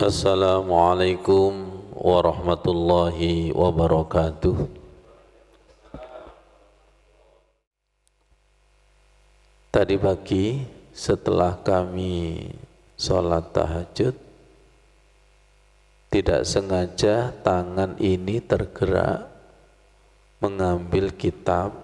Assalamualaikum warahmatullahi wabarakatuh. Tadi pagi setelah kami sholat tahajud, tidak sengaja tangan ini tergerak mengambil kitab.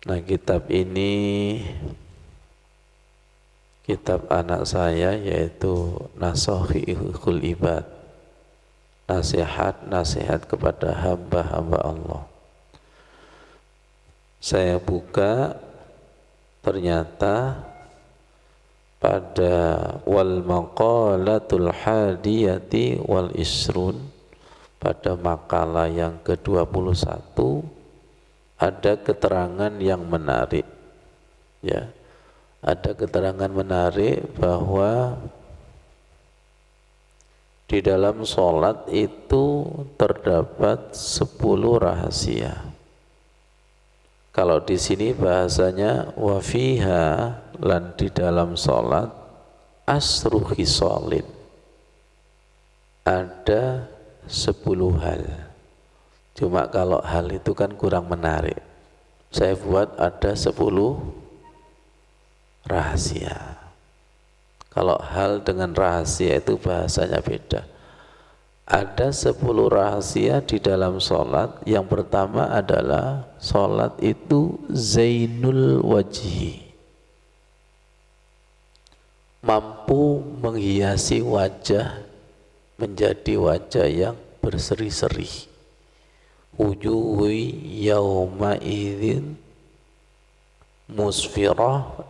Nah, kitab ini kitab anak saya, yaitu Nasohihul Ibad, nasihat kepada hamba-hamba Allah. Saya buka, ternyata pada wal maqalatul hadiyati wal isrun, pada makalah yang ke-21 ada keterangan yang menarik, ya. Ada keterangan menarik bahwa di dalam sholat itu terdapat 10 rahasia. Kalau di sini bahasanya wafiha, lan di dalam sholat asru khisalin, ada 10 hal. Cuma kalau hal itu kan kurang menarik, saya buat ada 10 rahasia. Kalau hal dengan rahasia itu bahasanya beda. Ada 10 rahasia di dalam sholat. Yang pertama adalah sholat itu zainul wajhi, mampu menghiasi wajah menjadi wajah yang berseri-seri. Wujuhi yawma idzin musfirah,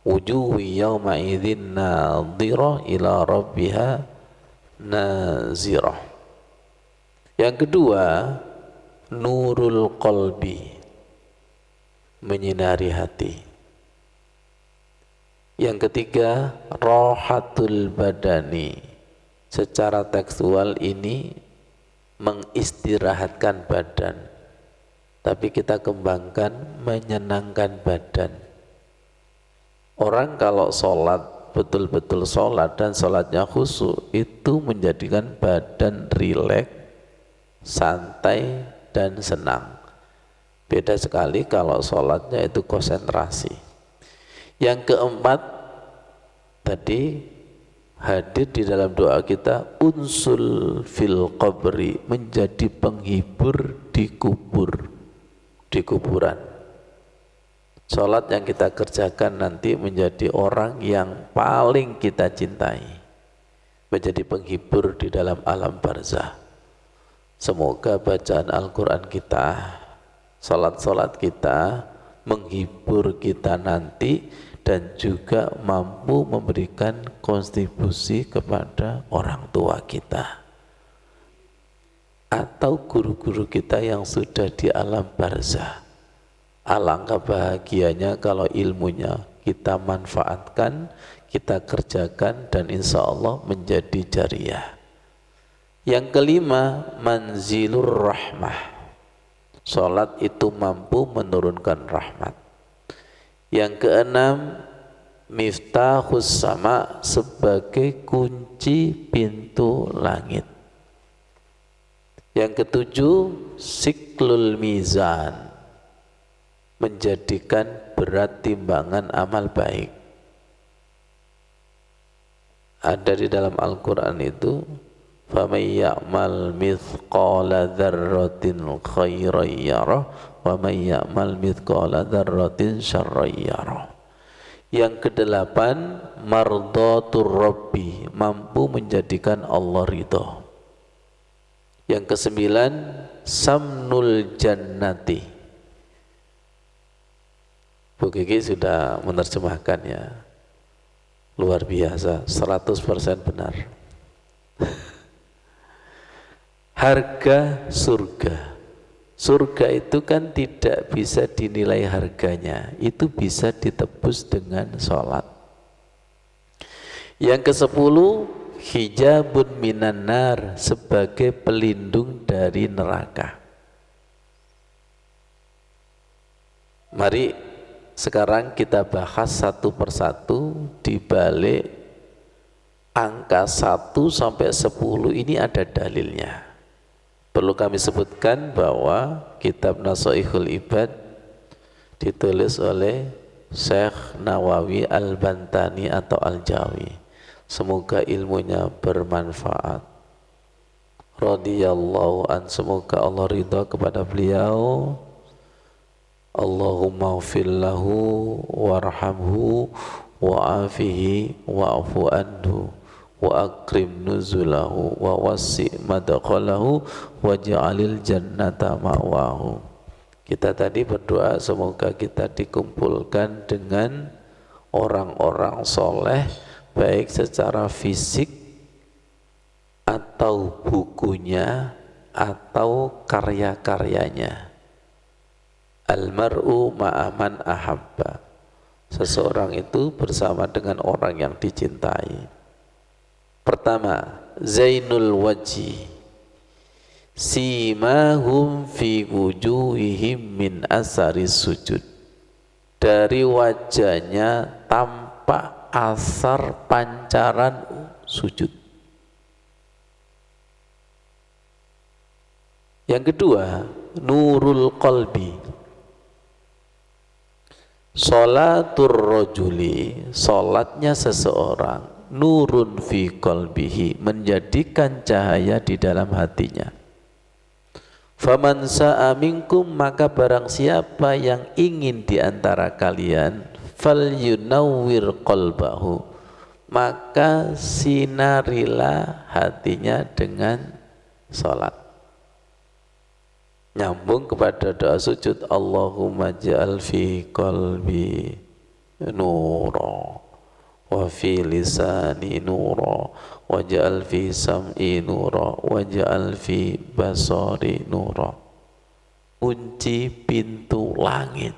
wujuhi yawma idzin nadhirah ila rabbiha nazirah. Yang kedua, nurul qalbi, menyinari hati. Yang ketiga, rohatul badani, secara tekstual ini mengistirahatkan badan, tapi kita kembangkan menyenangkan badan. Orang kalau sholat, betul-betul sholat dan sholatnya khusyuk, itu menjadikan badan rileks, santai dan senang. Beda sekali kalau sholatnya itu konsentrasi. Yang keempat tadi hadir di dalam doa kita, unsul fil qabri, menjadi penghibur di kuburan. Sholat yang kita kerjakan nanti menjadi orang yang paling kita cintai, menjadi penghibur di dalam alam barzah. Semoga bacaan Al-Quran kita, sholat kita menghibur kita nanti, dan juga mampu memberikan kontribusi kepada orang tua kita atau guru-guru kita yang sudah di alam barzah. Alangkah bahagianya kalau ilmunya kita manfaatkan, kita kerjakan, dan insya Allah menjadi jariyah. Yang kelima, manzilur rahmah, sholat itu mampu menurunkan rahmat. Yang keenam, miftahus sama, sebagai kunci pintu langit. Yang ketujuh, siklul mizan, menjadikan berat timbangan amal baik. Ada di dalam Al-Quran itu, faman ya'mal mithqala dzarratin khairan yarah wa man ya'mal mithqala dzarratin syarran yarah. Yang kedelapan, mardatur rabbi, mampu menjadikan Allah ridho. Yang kesembilan, samnul jannati. Bu Kiki sudah menerjemahkannya, luar biasa, 100% benar. Harga surga. Surga itu kan tidak bisa dinilai harganya, itu bisa ditebus dengan sholat. Yang ke-10, hijabun minan nar, sebagai pelindung dari neraka. Mari sekarang kita bahas satu persatu di balik angka 1 sampai 10 ini ada dalilnya. Perlu kami sebutkan bahwa kitab Nasaihul Ibad ditulis oleh Syekh Nawawi Al-Bantani atau Al-Jawi. Semoga ilmunya bermanfaat. Radhiyallahu an, semoga Allah ridha kepada beliau. Allahumma ighfir lahu warhamhu wa'afihi wa'fu anhu wa akrim nuzulahu wa wasi' madkhalahu waj'alil jannata ma'wahu. Kita tadi berdoa semoga kita dikumpulkan dengan orang-orang soleh, baik secara fisik atau bukunya atau karya-karyanya. Almar'u ma'aman ahabba, seseorang itu bersama dengan orang yang dicintai. Pertama, zainul wajhi, simahum fi wujuhihim min asari sujud, dari wajahnya tampak asar pancaran sujud. Yang kedua, nurul qalbi, sholatur rajuli, sholatnya seseorang, nurun fi qalbihi, menjadikan cahaya di dalam hatinya. Faman sa'a minkum, maka barang siapa yang ingin di antara kalian, falyunawwir qalbahu, maka sinarilah hatinya dengan sholat. Nyambung kepada doa sujud, Allahumma ja'al fi qalbi nura wa fi lisani nura wa ja'al fi sam'i nura wa ja'al fi basari nura. Kunci pintu langit,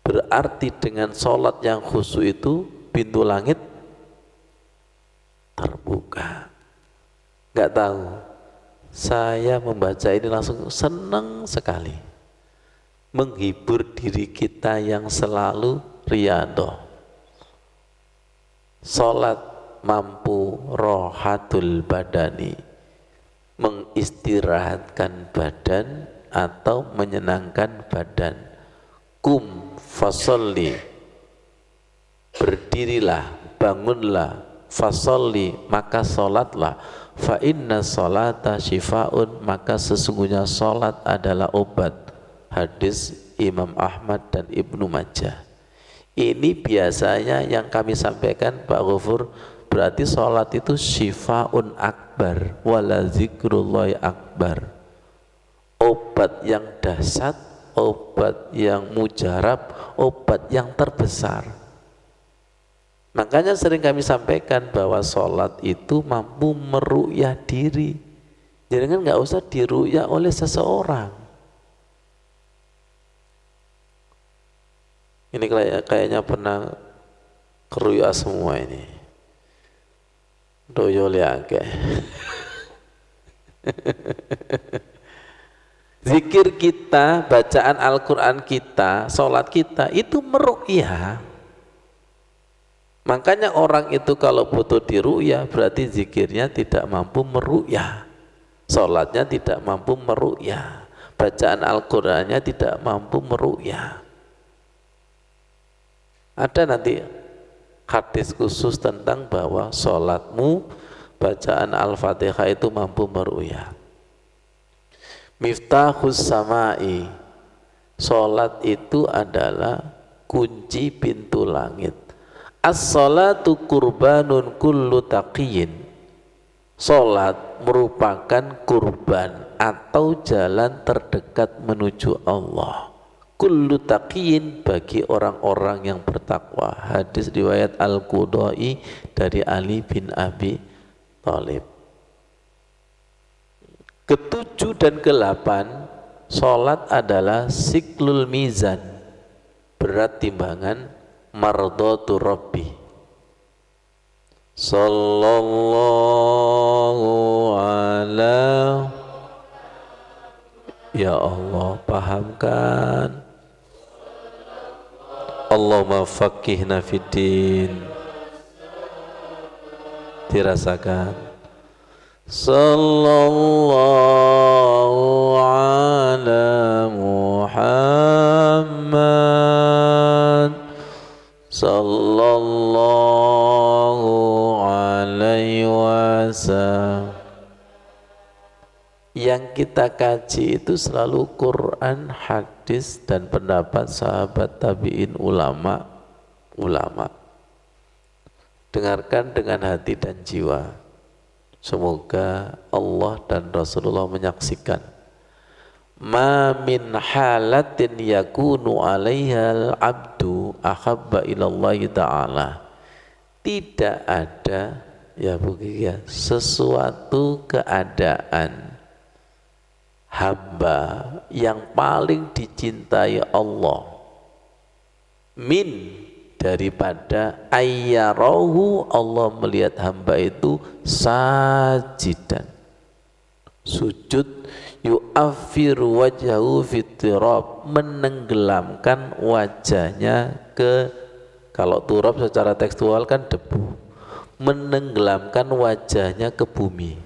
berarti dengan sholat yang khusyuk itu pintu langit terbuka. Nggak tahu, saya membaca ini langsung senang sekali, menghibur diri kita yang selalu riyadhah. Salat mampu rohatul badani, mengistirahatkan badan atau menyenangkan badan. Kum fasolli, berdirilah, bangunlah, fasolli, maka salatlah. Fa inna salata shifaun, maka sesungguhnya salat adalah obat. Hadis Imam Ahmad dan Ibnu Majah. Ini biasanya yang kami sampaikan Pak Ghafur, berarti salat itu shifaun akbar wala zikrullahi akbar, obat yang dahsyat, obat yang mujarab, obat yang terbesar. Makanya sering kami sampaikan bahwa sholat itu mampu meru'yah diri. Jadi kan nggak usah diru'yah oleh seseorang. Ini kayaknya pernah keru'yah semua ini. Doyo liake. Zikir kita, bacaan Al-Quran kita, sholat kita itu meru'yah. Makanya orang itu kalau butuh diru'yah berarti zikirnya tidak mampu meru'yah, sholatnya tidak mampu meru'yah, bacaan Al-Qur'annya tidak mampu meru'yah. Ada nanti hadis khusus tentang bahwa sholatmu, bacaan Al-Fatihah itu mampu meru'yah. Miftahus samai, sholat itu adalah kunci pintu langit. As-salatu kurbanun kullu taqiyin, salat merupakan kurban atau jalan terdekat menuju Allah. Kullu taqiyin, bagi orang-orang yang bertakwa. Hadis riwayat Al-Qudai dari Ali bin Abi Thalib. Ketujuh dan ke-8, salat adalah siklul mizan, berat timbangan, mardhatu rabbi. Sallallahu ala, ya Allah pahamkan, Allahumma faqihna fiddin. dirasakan. Sallallahu ala Muhammad, sallallahu alaihi wasallam. Yang kita kaji itu selalu Quran, hadis, dan pendapat sahabat, tabi'in, ulama. Dengarkan dengan hati dan jiwa. Semoga Allah dan Rasulullah menyaksikan. Ma min halatin yakunu alaihal abdu ahabba ilallahi ta'ala. Tidak ada, ya ya, sesuatu keadaan hamba yang paling dicintai Allah min, daripada ayyarahu, Allah melihat hamba itu sajidan, sujud, yu'affiru wajhahu fitirab, menenggelamkan wajahnya ke, kalau turab secara tekstual kan debu, menenggelamkan wajahnya ke bumi.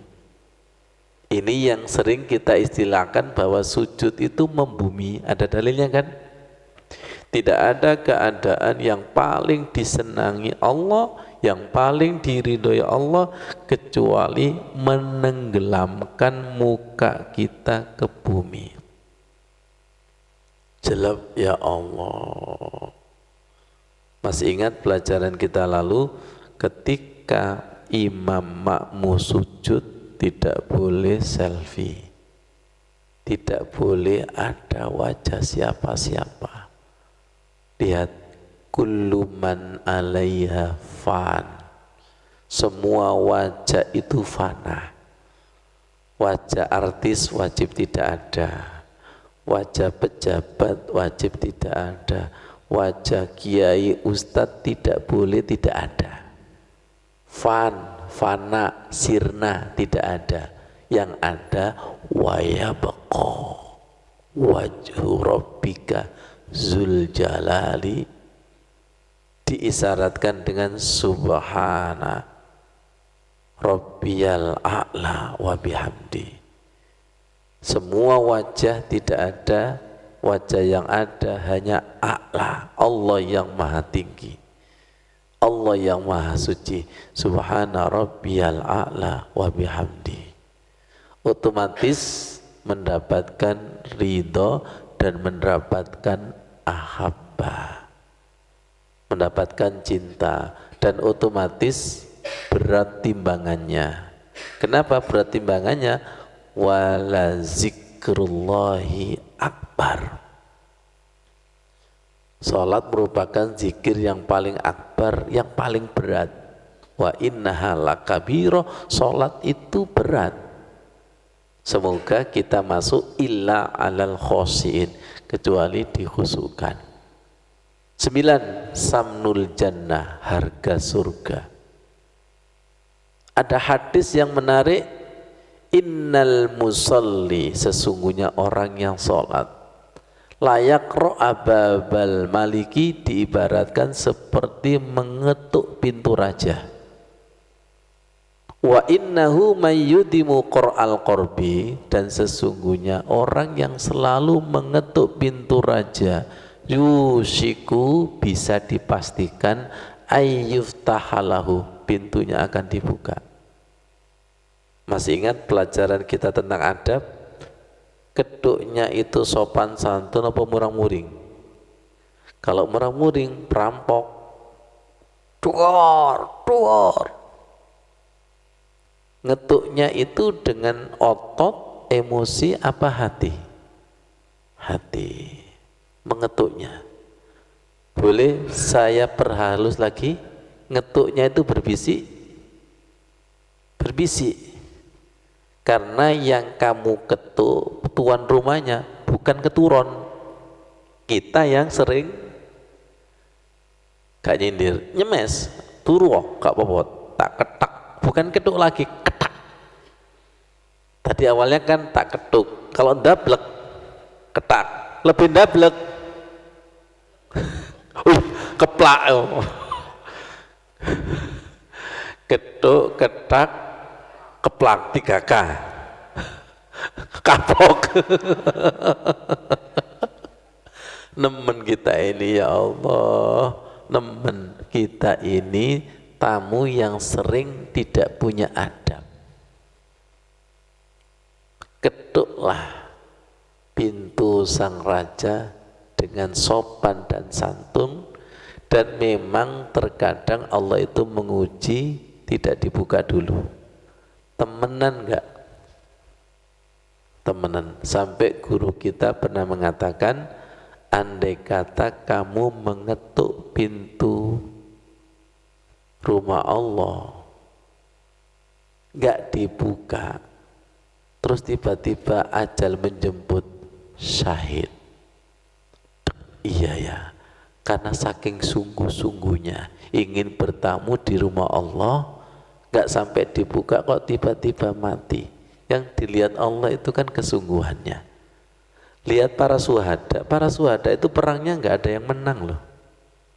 Ini yang sering kita istilahkan bahwa sujud itu membumi. Ada dalilnya kan? Tidak ada keadaan yang paling disenangi Allah, yang paling diridhoi Allah, kecuali menenggelamkan muka kita ke bumi. Jelek ya Allah. Masih ingat pelajaran kita lalu, ketika imam makmum sujud tidak boleh selfie, tidak boleh ada wajah siapa-siapa. Lihat, kullu man 'alaiha fan, semua wajah itu fana. Wajah artis wajib tidak ada, wajah pejabat wajib tidak ada, wajah kiai ustadz tidak boleh tidak ada. Fana, sirna tidak ada. Yang ada wayabqa wajhu rabbika Zul Jalali, diisyaratkan dengan subhana rabbiyal a'la wa bihamdi. Semua wajah tidak ada, wajah yang ada hanya a'la, Allah yang maha tinggi, Allah yang maha suci. Subhana rabbiyal a'la wa bihamdi. Otomatis mendapatkan ridho dan mendapatkan ahabba, mendapatkan cinta, dan otomatis berat timbangannya. Kenapa berat timbangannya? Wala zikrullahi akbar. Salat merupakan zikir yang paling akbar, yang paling berat. Wa innaha lakabiro, salat itu berat. Semoga kita masuk illa alal khosiin, kecuali dikhusukan. 9. Samnul jannah, harga surga. Ada hadis yang menarik, innal musalli, sesungguhnya orang yang sholat, layak ro'ababal maliki, diibaratkan seperti mengetuk pintu raja. Wa innahu mayyudimu qur'al qorbi, dan sesungguhnya orang yang selalu mengetuk pintu raja, yushiku, bisa dipastikan, ayyuftahalahu, pintunya akan dibuka. Masih ingat pelajaran kita tentang adab? Ketuknya itu sopan santun apa murang-muring? Kalau murang-muring, perampok, duor. Ngetuknya itu dengan otot, emosi, apa hati? Hati. Mengetuknya. Boleh saya perhalus lagi? Ngetuknya itu berbisik? Berbisik. Karena yang kamu ketuk tuan rumahnya, bukan keturun. Kita yang sering gak nyindir, nyemes, turu gak apa-apa, tak ketak, bukan ketuk lagi, ketak. Tadi awalnya kan tak ketuk, kalau ndablek ketak, lebih ndablek keplak. Ketuk, ketak, keplak 3K. Kapok. Nemen kita ini, ya Allah, nemen kita ini tamu yang sering tidak punya adab. Ketuklah pintu sang raja dengan sopan dan santun, dan memang terkadang Allah itu menguji tidak dibuka dulu. Temenan enggak? Temenan. Sampai guru kita pernah mengatakan, andai kata kamu mengetuk pintu rumah Allah enggak dibuka, terus tiba-tiba ajal menjemput, syahid. Iya ya, karena saking sungguh-sungguhnya ingin bertamu di rumah Allah, enggak sampai dibuka kok tiba-tiba mati. Yang dilihat Allah itu kan kesungguhannya. Lihat para suhada itu perangnya enggak ada yang menang loh,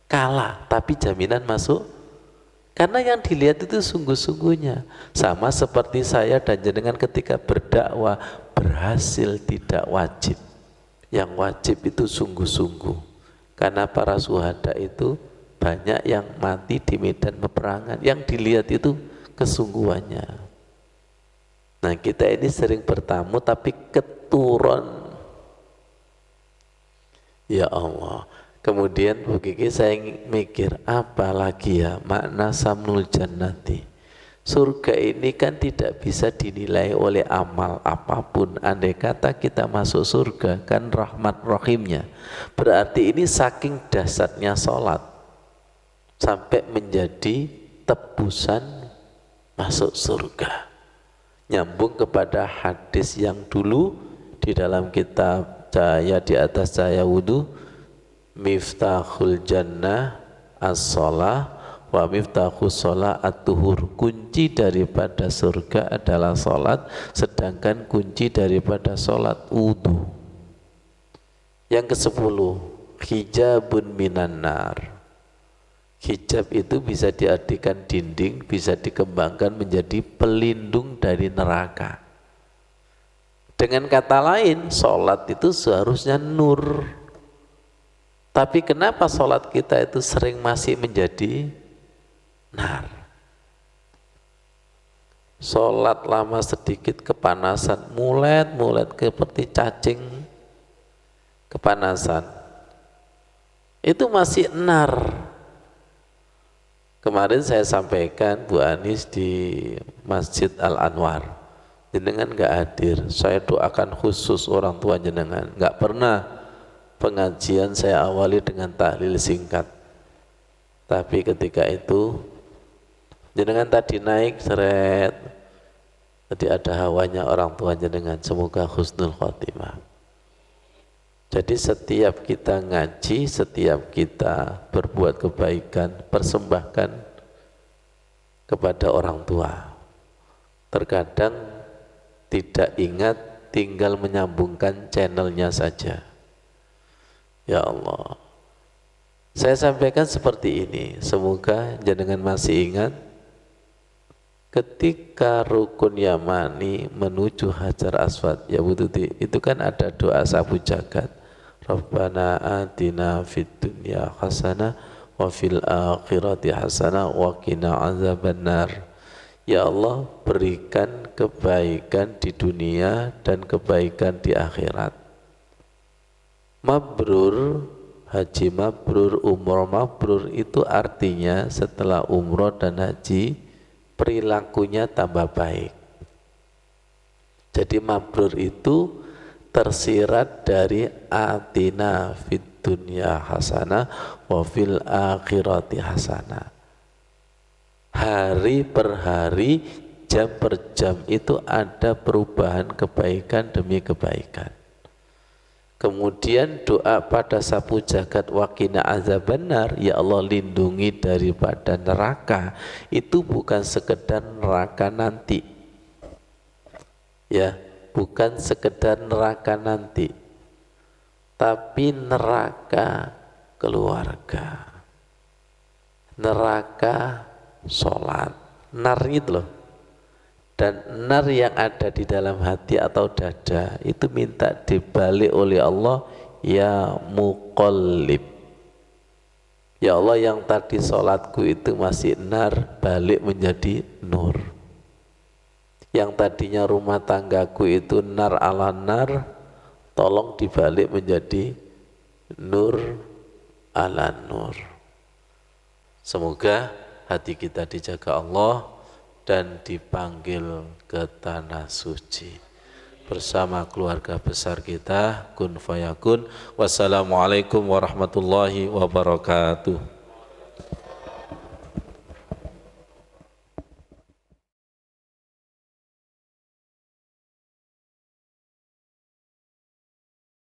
kalah, tapi jaminan masuk. Karena yang dilihat itu sungguh-sungguhnya. Sama seperti saya dan jenengan ketika berdakwah, berhasil tidak wajib. Yang wajib itu sungguh-sungguh. Karena para suhada itu banyak yang mati di medan peperangan. Yang dilihat itu kesungguhannya. Nah, kita ini sering bertamu tapi keturun. Ya Allah. Kemudian Bu Kiki saya mikir, apa lagi ya makna samnul jannati. Surga ini kan tidak bisa dinilai oleh amal apapun. Andai kata kita masuk surga kan rahmat rahimnya. Berarti ini saking dahsyatnya sholat sampai menjadi tebusan masuk surga. Nyambung kepada hadis yang dulu di dalam kitab Cahaya di atas Cahaya Wudu, miftahul jannah as-shalah wa miftahus shalah at-tuhur. Kunci daripada surga adalah salat, sedangkan kunci daripada salat wudu. Yang ke-10, hijabun minan nar. Hijab itu bisa diartikan dinding, bisa dikembangkan menjadi pelindung dari neraka. Dengan kata lain, salat itu seharusnya nur. Tapi kenapa sholat kita itu sering masih menjadi nar? Sholat lama sedikit kepanasan, mulet seperti cacing kepanasan. Itu masih nar. Kemarin saya sampaikan Bu Anis di Masjid Al-Anwar. Jenengan enggak hadir, saya doakan khusus orang tua jenengan. Enggak pernah pengajian saya awali dengan tahlil singkat, tapi ketika itu jenengan tadi naik seret, tadi ada hawanya orang tua jenengan, semoga husnul khotimah. Jadi setiap kita ngaji, setiap kita berbuat kebaikan, persembahkan kepada orang tua. Terkadang tidak ingat, tinggal menyambungkan channelnya saja. Ya Allah, saya sampaikan seperti ini, semoga jenengan masih ingat ketika rukun Yamani menuju Hajar Aswad, ya Bututi, itu kan ada doa sabu jagat, Rabbana atina fid dunya hasanah wa fil akhirati hasanah wa qina azabannar. Ya Allah, berikan kebaikan di dunia dan kebaikan di akhirat. Mabrur, haji mabrur, umroh mabrur itu artinya setelah umroh dan haji perilakunya tambah baik. Jadi mabrur itu tersirat dari atina fid dunya hasanah wa fil akhirati hasanah. Hari per hari, jam per jam itu ada perubahan kebaikan demi kebaikan. Kemudian doa pada sapu jagat waqina azabannar, ya Allah lindungi daripada neraka, itu bukan sekedar neraka nanti. Ya, bukan sekedar neraka nanti, tapi neraka keluarga, neraka sholat, nar itu loh. Dan nar yang ada di dalam hati atau dada itu minta dibalik oleh Allah, ya muqallib. Ya Allah, yang tadi sholatku itu masih nar, balik menjadi nur. Yang tadinya rumah tanggaku itu nar ala nar, tolong dibalik menjadi nur ala nur. Semoga hati kita dijaga Allah dan dipanggil ke tanah suci bersama keluarga besar kita. Kun fayakun. Wassalamualaikum warahmatullahi wabarakatuh.